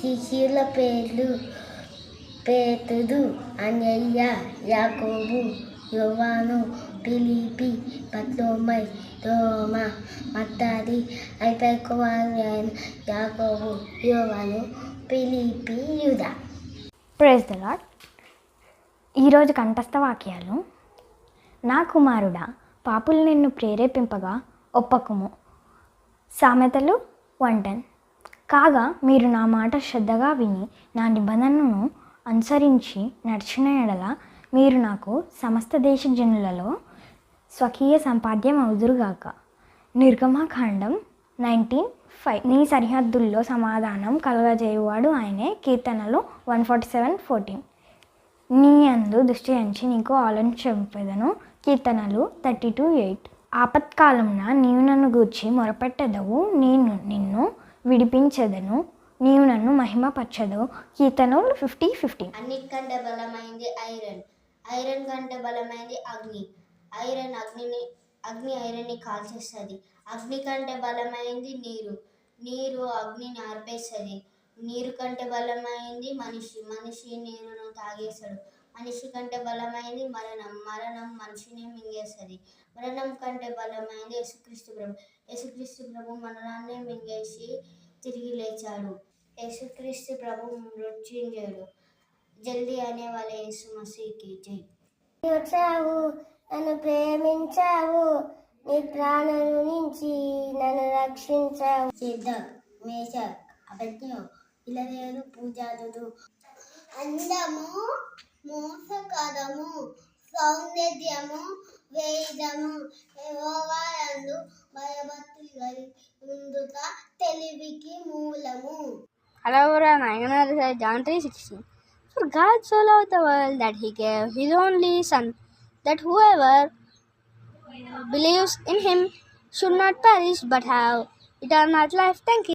శిష్యుల పేర్లు పేతురు, అన్నయ్య, యాకోబు, యోవాను, ఫిలిప్పి, బర్తోమై, తోమా, మత్తయి, అల్ఫయి కుమారుడైన యాకోబు, యోవాను, ఫిలిప్పి, యూదా. Praise the lord. ఈరోజు కంఠస్థ వాక్యాలు. నా కుమారుడా, పాపులు నిన్ను ప్రేరేపింపగా ఒప్పకుము. సామెతలు 1:10. కాగా మీరు నా మాట శ్రద్ధగా విని నా నిబంధనను అనుసరించి నడిచిన ఎడల మీరు నాకు సమస్త దేశజనులలో స్వకీయ సంపాద్యం అవుదురుగాక. నిర్గమకాండం 19:5. నీ సరిహద్దుల్లో సమాధానం కలుగజేయువాడు ఆయనే. కీర్తనలు 147:14. నీ యందు దృష్టి ఉంచి నీకు ఆలోచన చెప్పెదను. కీర్తనలు 32:8. ఆపత్కాలమున నీవు నన్ను గూర్చి మొరపెట్టెదవు, నేను నిన్ను విడిపించెదను, నీవు నన్ను మహిమపరచెదవు. కీర్తనలు 50:15. అన్నిటికంటే బలమైంది ఐరన్, ఐరన్ కంటే బలమైంది అగ్ని. అగ్ని ఐరన్ని కాల్చేస్తుంది. అగ్ని కంటే బలమైంది నీరు, నీరు అగ్నిని ఆర్పేస్తుంది. నీరు కంటే బలమైంది మనిషి నీరును తాగేస్తాడు. మనిషి కంటే బలమైంది మరణం మనిషిని మింగేస్తుంది. మరణం కంటే బలమైంది యేసుక్రీస్తు ప్రభు మరణాన్ని మింగేసి తిరిగి లేచాడు. యేసుక్రీస్తు ప్రభు మృత్యుంజయుడు. జల్దీ అనే వాళ్ళ యేసు మసీకి జై. వచ్చావు, నన్ను ప్రేమించావు, నీ ప్రాణం నుంచి నన్ను రక్షించావు. సిద్ధక్, మేషక్, అబద్ధ్యం, ఇలదేరు, పూజాదుడు. అందము, మోసకరము, సౌందర్యము, వేదము, యెహోవాయందు భయభక్తులు కలిగి ఉండుట తెలివికి మూలము. Hello everyone, I'm going to recite John 3:16. For God so loved the world that he gave his only Son, that whoever believes in him should not perish but have eternal life. Thank you.